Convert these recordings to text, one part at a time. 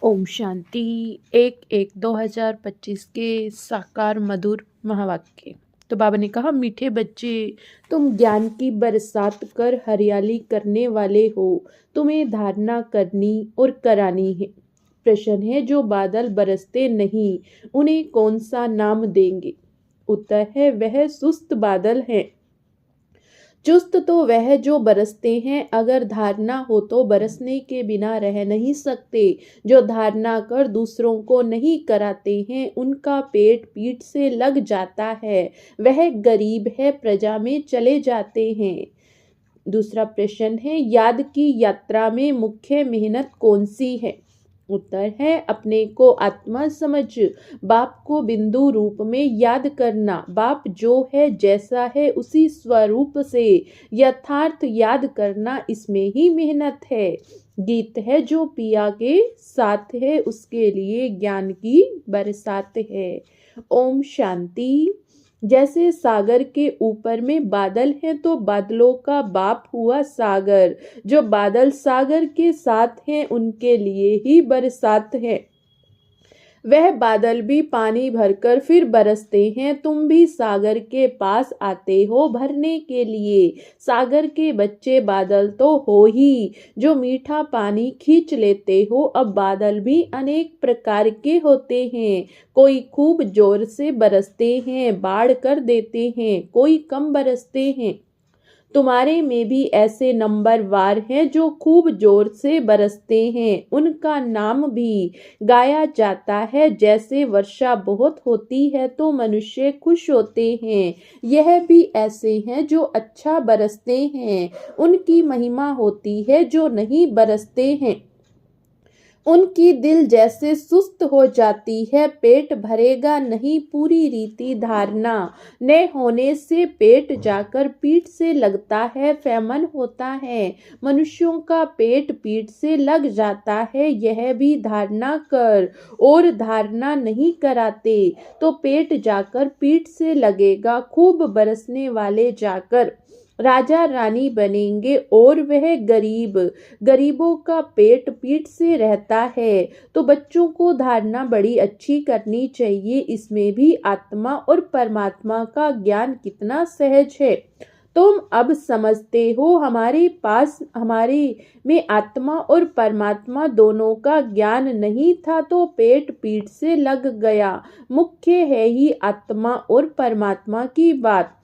ओम शांति। 1/1/2025 के साकार मधुर महावाक्य। तो बाबा ने कहा, मीठे बच्चे, तुम ज्ञान की बरसात कर हरियाली करने वाले हो। तुम्हें धारणा करनी और करानी है। प्रश्न है, जो बादल बरसते नहीं उन्हें कौन सा नाम देंगे? उत्तर है, वह सुस्त बादल हैं। चुस्त तो वह जो बरसते हैं, अगर धारणा हो तो बरसने के बिना रह नहीं सकते। जो धारणा कर दूसरों को नहीं कराते हैं, उनका पेट पीठ से लग जाता है। वह गरीब है, प्रजा में चले जाते हैं। दूसरा प्रश्न है, याद की यात्रा में मुख्य मेहनत कौन सी है? उत्तर है, अपने को आत्मा समझ, बाप को बिंदु रूप में याद करना। बाप जो है, जैसा है, उसी स्वरूप से यथार्थ याद करना, इसमें ही मेहनत है। गीत है, जो पिया के साथ है, उसके लिए ज्ञान की बरसात है। ओम शांति। जैसे सागर के ऊपर में बादल हैं, तो बादलों का बाप हुआ सागर। जो बादल सागर के साथ हैं, उनके लिए ही बरसात है। वह बादल भी पानी भरकर फिर बरसते हैं। तुम भी सागर के पास आते हो भरने के लिए। सागर के बच्चे बादल तो हो ही, जो मीठा पानी खींच लेते हो। अब बादल भी अनेक प्रकार के होते हैं। कोई खूब जोर से बरसते हैं, बाढ़ कर देते हैं। कोई कम बरसते हैं। तुम्हारे में भी ऐसे नंबरवार हैं जो खूब जोर से बरसते हैं। उनका नाम भी गाया जाता है। जैसे वर्षा बहुत होती है तो मनुष्य खुश होते हैं, यह भी ऐसे हैं जो अच्छा बरसते हैं। उनकी महिमा होती है जो नहीं बरसते हैं। उनकी दिल जैसे सुस्त हो जाती है, पेट भरेगा नहीं। पूरी रीति धारणा न होने से पेट जाकर पीठ से लगता है, फैमन होता है। मनुष्यों का पेट पीठ से लग जाता है, यह भी धारणा कर। और धारणा नहीं कराते तो पेट जाकर पीठ से लगेगा, खूब बरसने वाले जाकर राजा रानी बनेंगे। और वह गरीबों का पेट पीठ से रहता है। तो बच्चों को धारणा बड़ी अच्छी करनी चाहिए। इसमें भी आत्मा और परमात्मा का ज्ञान कितना सहज है। तुम अब समझते हो, हमारे में आत्मा और परमात्मा दोनों का ज्ञान नहीं था तो पेट पीठ से लग गया। मुख्य है ही आत्मा और परमात्मा की बात।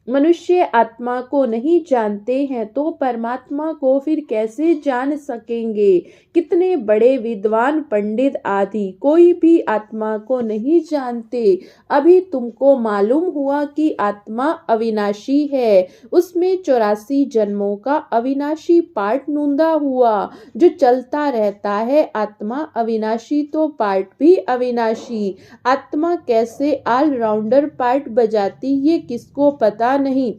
मनुष्य आत्मा को नहीं जानते हैं तो परमात्मा को फिर कैसे जान सकेंगे? कितने बड़े विद्वान पंडित आदि कोई भी आत्मा को नहीं जानते। अभी तुमको मालूम हुआ कि आत्मा अविनाशी है। उसमें 84 जन्मों का अविनाशी पार्ट नूंदा हुआ जो चलता रहता है। आत्मा अविनाशी तो पार्ट भी अविनाशी। आत्मा कैसे ऑलराउंडर पार्ट बजाती, ये किसको पता नहीं।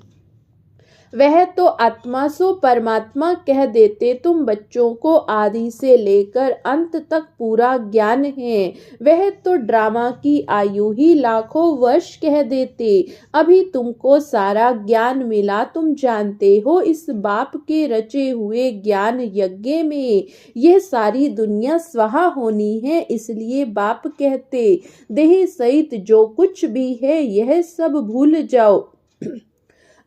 वह तो आत्मा सो परमात्मा कह देते। तुम बच्चों को आदि से लेकर अंत तक पूरा ज्ञान है। वह तो ड्रामा की आयु ही लाखों वर्ष कह देते। अभी तुमको सारा ज्ञान मिला। तुम जानते हो, इस बाप के रचे हुए ज्ञान यज्ञ में यह सारी दुनिया स्वाहा होनी है। इसलिए बाप कहते, देह सहित जो कुछ भी है यह सब भूल जाओ।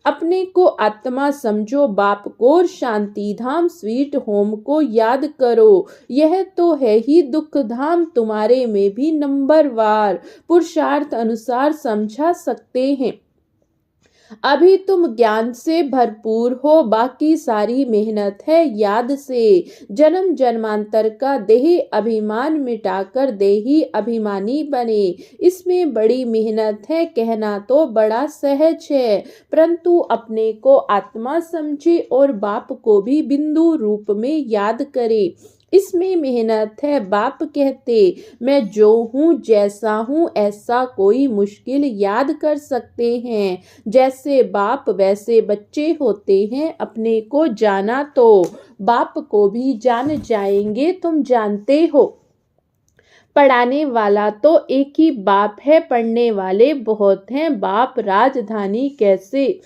अपने को आत्मा समझो, बाप को और शांति धाम स्वीट होम को याद करो। यह तो है ही दुख धाम। तुम्हारे में भी नंबरवार पुरुषार्थ अनुसार समझा सकते हैं। अभी तुम ज्ञान से भरपूर हो, बाकी सारी मेहनत है याद से। जन्म जन्मांतर का देही अभिमान मिटाकर देही अभिमानी बने। इसमें बड़ी मेहनत है, कहना तो बड़ा सहज है। परंतु अपने को आत्मा समझे और बाप को भी बिंदु रूप में याद करे, इसमें मेहनत है। बाप कहते, मैं जो हूँ जैसा हूँ ऐसा कोई मुश्किल याद कर सकते हैं। जैसे बाप वैसे बच्चे होते हैं। अपने को जाना तो बाप को भी जान जाएंगे, तुम जानते हो। पढ़ाने वाला तो एक ही बाप है, पढ़ने वाले बहुत हैं। बाप राजधानी कैसे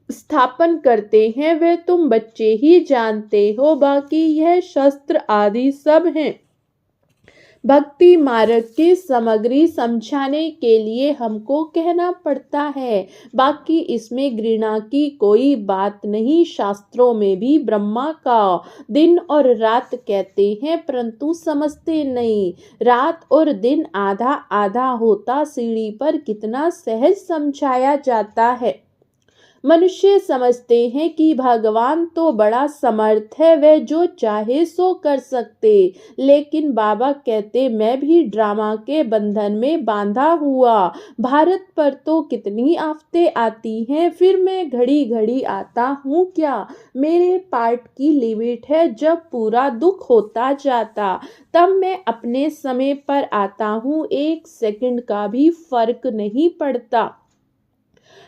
स्थापन करते हैं वे तुम बच्चे ही जानते हो। बाकी यह शस्त्र आदि सब हैं। भक्ति मार्ग की सामग्री समझाने के लिए हमको कहना पड़ता है। बाकी इसमें घृणा की कोई बात नहीं। शास्त्रों में भी ब्रह्मा का दिन और रात कहते हैं, परंतु समझते नहीं। रात और दिन आधा आधा होता सीढ़ी पर कितना सहज समझाया जाता है। मनुष्य समझते हैं कि भगवान तो बड़ा समर्थ है, वह जो चाहे सो कर सकते। लेकिन बाबा कहते, मैं भी ड्रामा के बंधन में बांधा हुआ। भारत पर तो कितनी आफतें आती हैं, फिर मैं घड़ी घड़ी आता हूँ क्या? मेरे पार्ट की लिमिट है। जब पूरा दुख होता जाता तब मैं अपने समय पर आता हूँ। 1 सेकंड का भी फर्क नहीं पड़ता।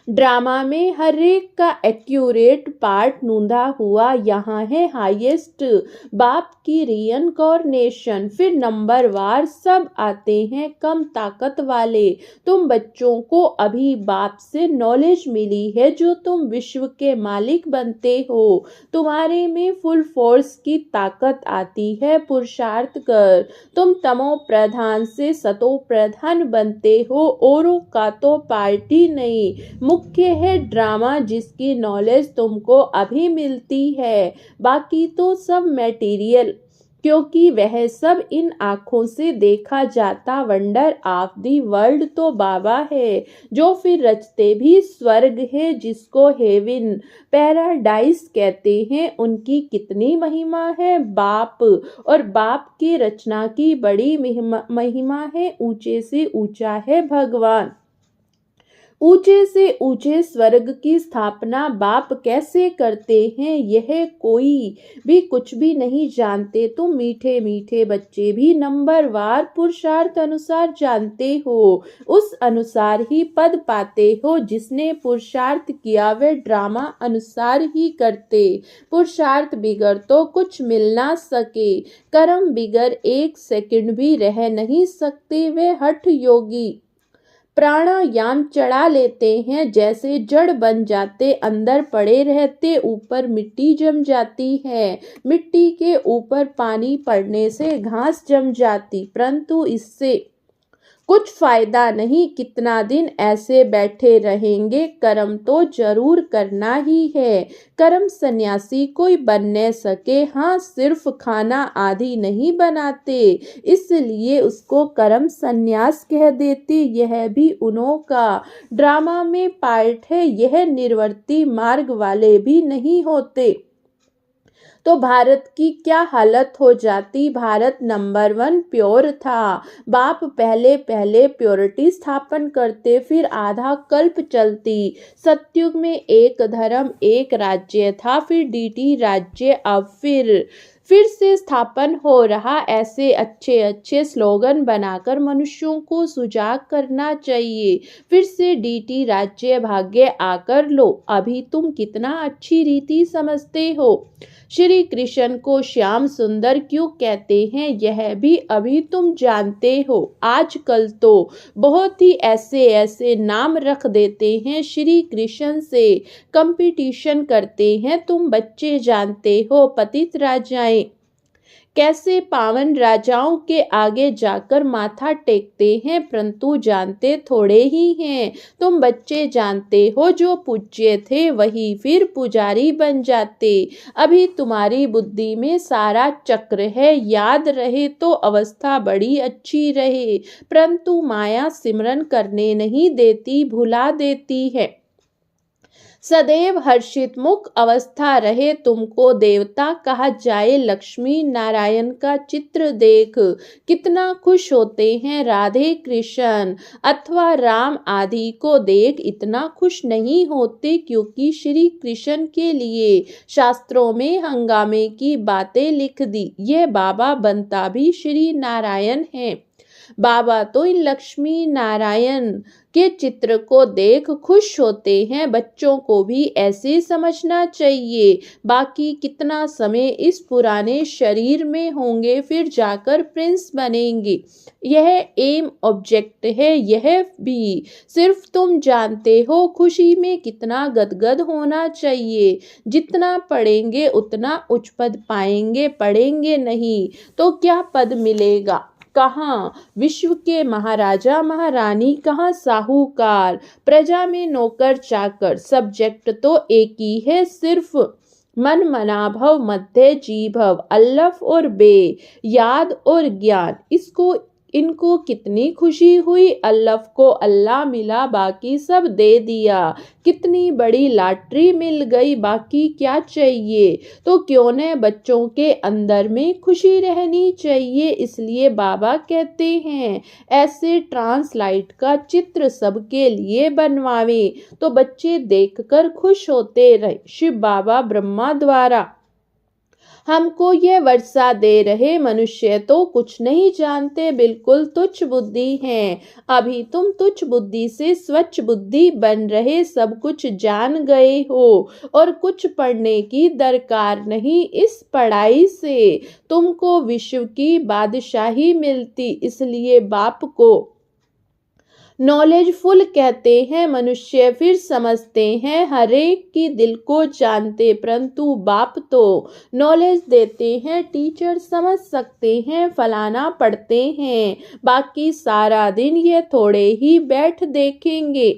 ड्रामा में हर एक का एक्यूरेट पार्ट नूंधा हुआ। यहाँ है हाईएस्ट बाप की रियनकॉर्नेशन, फिर नंबर वार सब आते हैं कम ताकत वाले। तुम बच्चों को अभी बाप से नॉलेज मिली है जो तुम विश्व के मालिक बनते हो। तुम्हारे में फुल फोर्स की ताकत आती है पुरुषार्थ कर। तुम तमो प्रधान से सतो प्रधान बनते हो। औरों का तो पार्टी नहीं, मुख्य है ड्रामा जिसकी नॉलेज तुमको अभी मिलती है। बाकी तो सब मटेरियल, क्योंकि वह सब इन आँखों से देखा जाता वंडर ऑफ दी वर्ल्ड तो बाबा है, जो फिर रचते भी स्वर्ग है, जिसको हेवन पैराडाइज कहते हैं। उनकी कितनी महिमा है। बाप और बाप की रचना की बड़ी महिमा है। ऊंचे से ऊंचा है भगवान। ऊंचे से ऊंचे स्वर्ग की स्थापना बाप कैसे करते हैं, यह कोई भी कुछ भी नहीं जानते। तुम मीठे मीठे बच्चे भी नंबर वार पुरुषार्थ अनुसार जानते हो। उस अनुसार ही पद पाते हो। जिसने पुरुषार्थ किया वह ड्रामा अनुसार ही करते। पुरुषार्थ बिगर तो कुछ मिल ना सके। कर्म बिगर 1 सेकंड भी रह नहीं सकते। वे हठ योगी प्राणायाम चढ़ा लेते हैं, जैसे जड़ बन जाते, अंदर पड़े रहते, ऊपर मिट्टी जम जाती है। मिट्टी के ऊपर पानी पड़ने से घास जम जाती, परंतु इससे कुछ फायदा नहीं। कितना दिन ऐसे बैठे रहेंगे? कर्म तो जरूर करना ही है। कर्म सन्यासी कोई बन न सके। हाँ, सिर्फ खाना आदि नहीं बनाते, इसलिए उसको कर्म सन्यास कह देते। यह भी उन्हों का ड्रामा में पार्ट है। यह निर्वर्ती मार्ग वाले भी नहीं होते तो भारत की क्या हालत हो जाती। भारत नंबर 1 प्योर था। बाप पहले पहले प्योरिटी स्थापन करते, फिर आधा कल्प चलती। सतयुग में एक धर्म एक राज्य था, फिर डीटी राज्य, अब फिर से स्थापन हो रहा। ऐसे अच्छे अच्छे स्लोगन बनाकर मनुष्यों को सुजाग करना चाहिए। फिर से डीटी राज्य भाग्य आकर लो। अभी तुम कितना अच्छी रीति समझते हो। श्री कृष्ण को श्याम सुंदर क्यों कहते हैं, यह भी अभी तुम जानते हो। आजकल तो बहुत ही ऐसे ऐसे नाम रख देते हैं, श्री कृष्ण से कंपटीशन करते हैं। तुम बच्चे जानते हो पतित राजाएं कैसे पावन राजाओं के आगे जाकर माथा टेकते हैं, परंतु जानते थोड़े ही हैं। तुम बच्चे जानते हो जो पूज्य थे वही फिर पुजारी बन जाते। अभी तुम्हारी बुद्धि में सारा चक्र है, याद रहे तो अवस्था बड़ी अच्छी रहे, परंतु माया सिमरन करने नहीं देती, भुला देती है। सदैव हर्षित मुख अवस्था रहे, तुमको देवता कहा जाए। लक्ष्मी नारायण का चित्र देख, कितना खुश होते हैं। राधे कृष्ण अथवा राम आदि को देख इतना खुश नहीं होते, क्योंकि श्री कृष्ण के लिए शास्त्रों में हंगामे की बातें लिख दी। यह बाबा बनता भी श्री नारायण है। बाबा तो इन लक्ष्मी नारायण के चित्र को देख खुश होते हैं। बच्चों को भी ऐसे समझना चाहिए। बाकी कितना समय इस पुराने शरीर में होंगे, फिर जाकर प्रिंस बनेंगे। यह एम ऑब्जेक्ट है। यह भी सिर्फ तुम जानते हो। खुशी में कितना गदगद होना चाहिए। जितना पढ़ेंगे उतना उच्च पद पाएंगे, पढ़ेंगे नहीं तो क्या पद मिलेगा। कहाँ विश्व के महाराजा महारानी, कहाँ साहूकार, प्रजा में नौकर चाकर, सब्जेक्ट तो एक ही है सिर्फ, मन मनाभव मध्य जीभव, अल्लफ और बे, याद और ज्ञान। इनको कितनी खुशी हुई, अल्लफ को अल्लाह मिला बाकी सब दे दिया, कितनी बड़ी लॉटरी मिल गई बाकी क्या चाहिए। तो क्यों न बच्चों के अंदर में खुशी रहनी चाहिए। इसलिए बाबा कहते हैं ऐसे ट्रांसलाइट का चित्र सबके लिए बनवावे तो बच्चे देखकर खुश होते रहे। शिव बाबा ब्रह्मा द्वारा हमको ये वर्षा दे रहे, मनुष्य तो कुछ नहीं जानते, बिल्कुल तुच्छ बुद्धि हैं। अभी तुम तुच्छ बुद्धि से स्वच्छ बुद्धि बन रहे, सब कुछ जान गए हो और कुछ पढ़ने की दरकार नहीं। इस पढ़ाई से तुमको विश्व की बादशाही मिलती। इसलिए बाप को नॉलेजफुल कहते हैं। मनुष्य फिर समझते हैं, हरेक की दिल को जानते, परंतु बाप तो नॉलेज देते हैं। टीचर समझ सकते हैं, फलाना पढ़ते हैं, बाकी सारा दिन ये थोड़े ही बैठ देखेंगे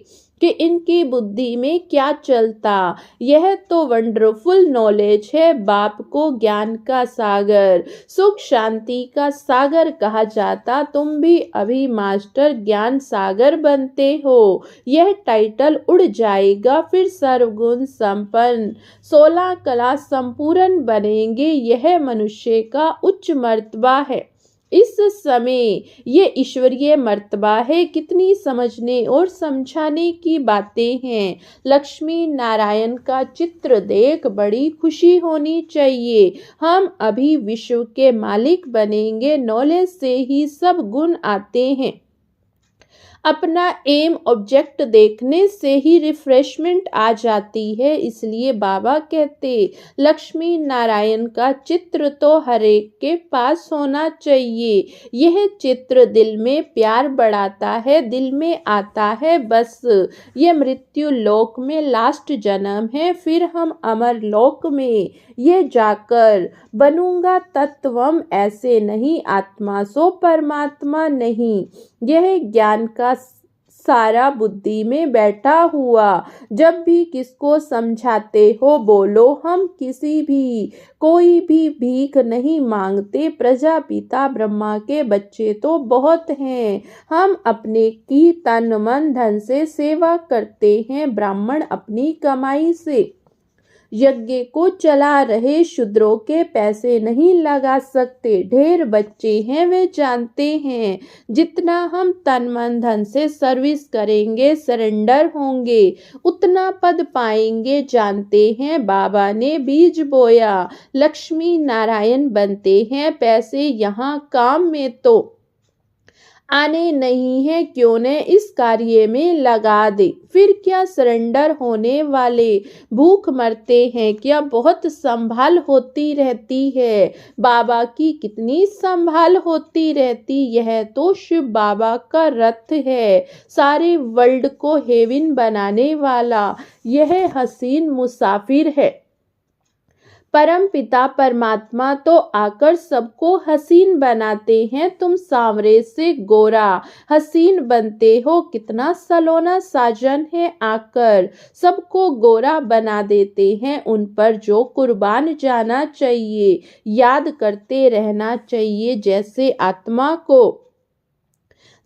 कि इनकी बुद्धि में क्या चलता। यह तो वंडरफुल नॉलेज है। बाप को ज्ञान का सागर, सुख शांति का सागर कहा जाता। तुम भी अभी मास्टर ज्ञान सागर बनते हो। यह टाइटल उड़ जाएगा, फिर सर्वगुण संपन्न 16 कला संपूर्ण बनेंगे। यह मनुष्य का उच्च मर्तबा है। इस समय ये ईश्वरीय मर्तबा है। कितनी समझने और समझाने की बातें हैं। लक्ष्मी नारायण का चित्र देख बड़ी खुशी होनी चाहिए। हम अभी विश्व के मालिक बनेंगे। नॉलेज से ही सब गुण आते हैं। अपना एम ऑब्जेक्ट देखने से ही रिफ्रेशमेंट आ जाती है। इसलिए बाबा कहते लक्ष्मी नारायण का चित्र तो हर एक के पास होना चाहिए। यह चित्र दिल में प्यार बढ़ाता है, दिल में आता है बस ये मृत्यु लोक में लास्ट जन्म है, फिर हम अमर लोक में ये जाकर बनूंगा तत्वम। ऐसे नहीं आत्मा सो परमात्मा नहीं। यह ज्ञान का सारा बुद्धि में बैठा हुआ। जब भी किसको समझाते हो बोलो हम किसी भी कोई भी भीख नहीं मांगते। प्रजापिता ब्रह्मा के बच्चे तो बहुत हैं। हम अपने की तन मन धन से सेवा करते हैं। ब्राह्मण अपनी कमाई से यज्ञ को चला रहे, शूद्रों के पैसे नहीं लगा सकते। ढेर बच्चे हैं वे जानते हैं जितना हम तन मन धन से सर्विस करेंगे, सरेंडर होंगे, उतना पद पाएंगे। जानते हैं बाबा ने बीज बोया, लक्ष्मी नारायण बनते हैं। पैसे यहाँ काम में तो आने नहीं है, क्यों न इस कार्य में लगा दे। फिर क्या सरेंडर होने वाले भूख मरते हैं क्या? बहुत संभाल होती रहती है। बाबा की कितनी संभाल होती रहती। यह तो शिव बाबा का रथ है, सारे वर्ल्ड को हेवन बनाने वाला। यह हसीन मुसाफिर है। परम पिता परमात्मा तो आकर सबको हसीन बनाते हैं। तुम सांवरे से गोरा हसीन बनते हो। कितना सलोना साजन है, आकर सबको गोरा बना देते हैं। उन पर जो कुर्बान जाना चाहिए, याद करते रहना चाहिए। जैसे आत्मा को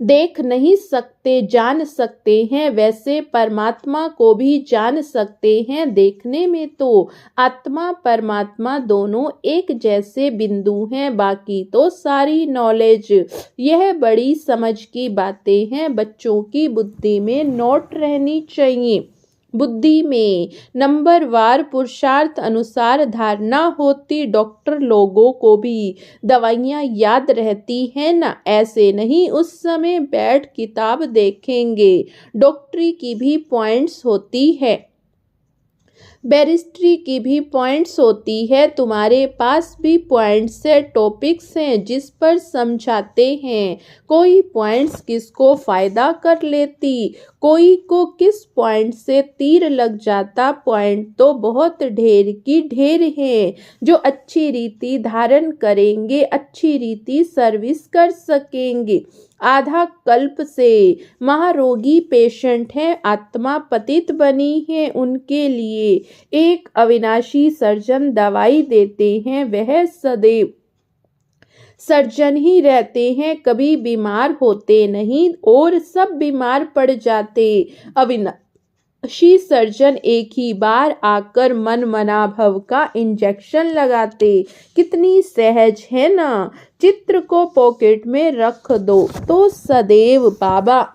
देख नहीं सकते जान सकते हैं, वैसे परमात्मा को भी जान सकते हैं। देखने में तो आत्मा परमात्मा दोनों एक जैसे बिंदु हैं, बाकी तो सारी नॉलेज। यह बड़ी समझ की बातें हैं, बच्चों की बुद्धि में नोट रहनी चाहिए। बुद्धि में नंबरवार पुरुषार्थ अनुसार धारणा होती। डॉक्टर लोगों को भी दवाइयाँ याद रहती है ना, ऐसे नहीं उस समय बैठ किताब देखेंगे। डॉक्टरी की भी पॉइंट्स होती है, बैरिस्ट्री की भी पॉइंट्स होती है। तुम्हारे पास भी पॉइंट्स है, टॉपिक्स हैं जिस पर समझाते हैं। कोई पॉइंट्स किसको फायदा कर लेती, कोई को किस पॉइंट से तीर लग जाता, पॉइंट तो बहुत ढेर की ढेर हैं। जो अच्छी रीति धारण करेंगे, अच्छी रीति सर्विस कर सकेंगे। आधा कल्प से महारोगी पेशेंट हैं, आत्मा पतित बनी है, उनके लिए एक अविनाशी सर्जन दवाई देते हैं। वह सदैव सर्जन ही रहते हैं, कभी बीमार होते नहीं और सब बीमार पड़ जाते। अविनाशी सर्जन एक ही बार आकर मन मना भव का इंजेक्शन लगाते। कितनी सहज है ना। चित्र को पॉकेट में रख दो तो सदैव बाबा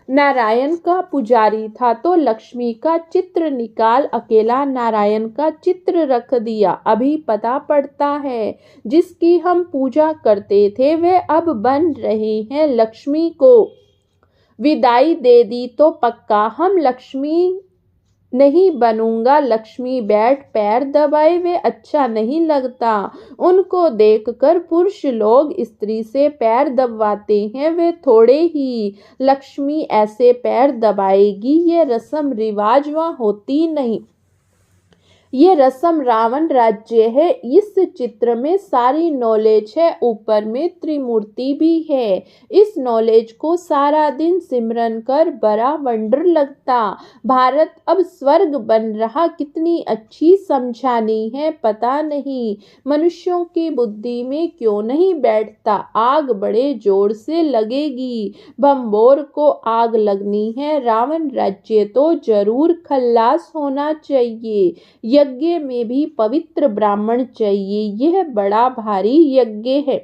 नारायण का पुजारी था तो लक्ष्मी का चित्र निकाल अकेला नारायण का चित्र रख दिया। अभी पता पड़ता है जिसकी हम पूजा करते थे वे अब बन रहे हैं लक्ष्मी को। विदाई दे दी तो पक्का हम लक्ष्मी नहीं बनूंगा। लक्ष्मी बैठ पैर दबाए, वे अच्छा नहीं लगता। उनको देखकर पुरुष लोग स्त्री से पैर दबवाते हैं, वे थोड़े ही। लक्ष्मी ऐसे पैर दबाएगी, ये रस्म रिवाज वहाँ होती नहीं। ये रस्म रावण राज्य है। इस चित्र में सारी नॉलेज है, ऊपर में त्रिमूर्ति भी है। इस नॉलेज को सारा दिन सिमरन कर बड़ा वंडर लगता। भारत अब स्वर्ग बन रहा, कितनी अच्छी समझानी है पता नहीं मनुष्यों की बुद्धि में क्यों नहीं बैठता। आग बड़े जोर से लगेगी, बम्बोर को आग लगनी है। रावण राज्य तो जरूर खल्लास होना चाहिए। यज्ञ में भी पवित्र ब्राह्मण चाहिए, यह बड़ा भारी यज्ञ है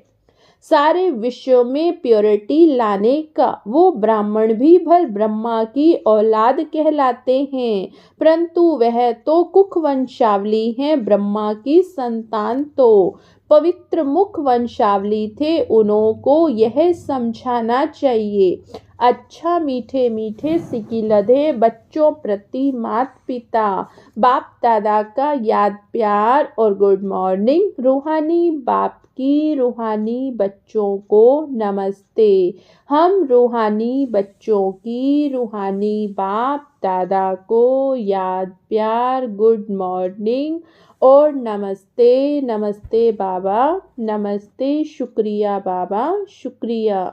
सारे विश्व में प्योरिटी लाने का। वो ब्राह्मण भी भल ब्रह्मा की औलाद कहलाते हैं, परंतु वह तो कुख वंशावली हैं, ब्रह्मा की संतान तो पवित्र मुख वंशावली थे। उनको यह समझाना चाहिए। अच्छा मीठे मीठे सिकिलधे बच्चों प्रति माता पिता बाप दादा का याद प्यार और गुड मॉर्निंग। रूहानी बाप की रूहानी बच्चों को नमस्ते। हम रूहानी बच्चों की रूहानी बाप दादा को याद प्यार गुड मॉर्निंग और नमस्ते। नमस्ते बाबा, नमस्ते, शुक्रिया बाबा, शुक्रिया।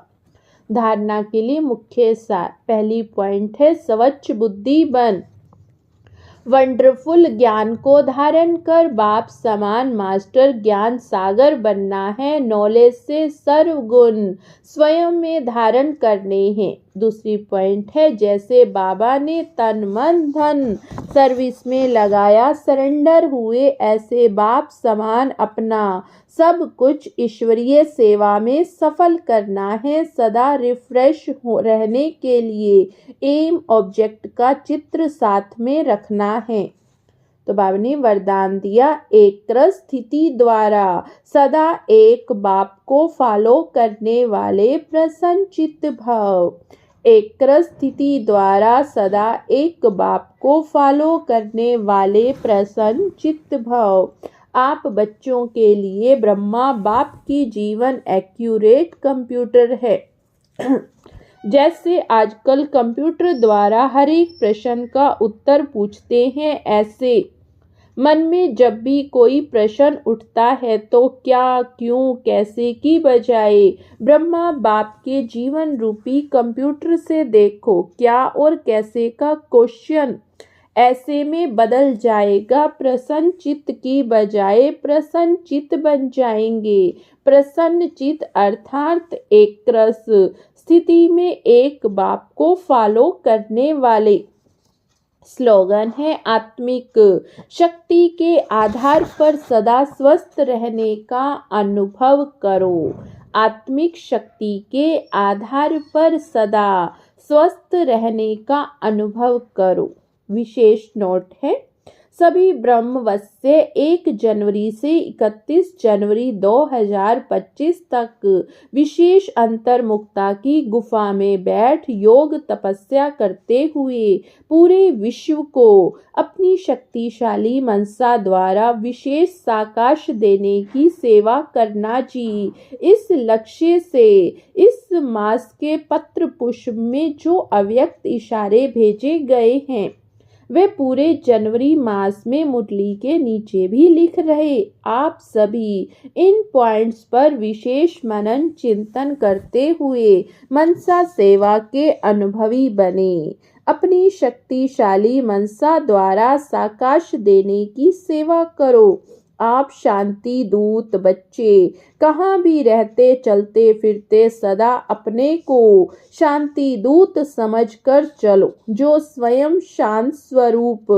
धारणा के लिए मुख्य सार। पहली पॉइंट है स्वच्छ बुद्धि बन। वंडरफुल ज्ञान को धारण कर बाप समान मास्टर ज्ञान सागर बनना है। नॉलेज से सर्वगुण स्वयं में धारण करने हैं। दूसरी पॉइंट है जैसे बाबा ने तन मन धन सर्विस में लगाया, सरेंडर हुए, ऐसे बाप समान अपना सब कुछ ईश्वरीय सेवा में सफल करना है। सदा रिफ्रेश रहने के लिए एम ऑब्जेक्ट का चित्र साथ में रखना है। तो बाबा ने वरदान दिया, एक स्थिति द्वारा सदा एक बाप को फॉलो करने वाले प्रसन्न चित्त भव। एक स्थिति द्वारा सदा एक बाप को फॉलो करने वाले प्रसन्न चित्त भव। आप बच्चों के लिए ब्रह्मा बाप की जीवन एक्यूरेट कंप्यूटर है। जैसे आजकल कंप्यूटर द्वारा हर एक प्रश्न का उत्तर पूछते हैं, ऐसे मन में जब भी कोई प्रश्न उठता है तो क्या, क्यों, कैसे की बजाय ब्रह्मा बाप के जीवन रूपी कंप्यूटर से देखो क्या और कैसे का क्वेश्चन ऐसे में बदल जाएगा। प्रसन्न चित्त की बजाय प्रसन्न चित्त बन जाएंगे। प्रसन्न चित्त अर्थात एक रस स्थिति में एक बाप को फॉलो करने वाले। स्लोगन है आत्मिक शक्ति के आधार पर सदा स्वस्थ रहने का अनुभव करो। आत्मिक शक्ति के आधार पर सदा स्वस्थ रहने का अनुभव करो। विशेष नोट है, सभी ब्रह्मवस्य 1 जनवरी से 31 जनवरी 2025 तक विशेष अंतर्मुक्ता की गुफा में बैठ योग तपस्या करते हुए पूरे विश्व को अपनी शक्तिशाली मनसा द्वारा विशेष साकाश देने की सेवा करना जी। इस लक्ष्य से इस मास के पत्र पुष्प में जो अव्यक्त इशारे भेजे गए हैं वे पूरे जनवरी मास में मुरली के नीचे भी लिख रहे। आप सभी इन पॉइंट्स पर विशेष मनन चिंतन करते हुए मनसा सेवा के अनुभवी बने। अपनी शक्तिशाली मनसा द्वारा साकाश देने की सेवा करो। आप शांति दूत बच्चे कहाँ भी रहते चलते फिरते सदा अपने को शांति दूत समझकर चलो, जो स्वयं शांत स्वरूप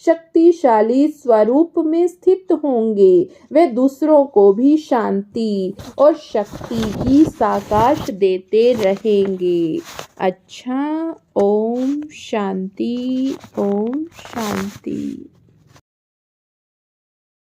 शक्तिशाली स्वरूप में स्थित होंगे वे दूसरों को भी शांति और शक्ति की साकाश देते रहेंगे। अच्छा, ओम शांति, ओम शांति।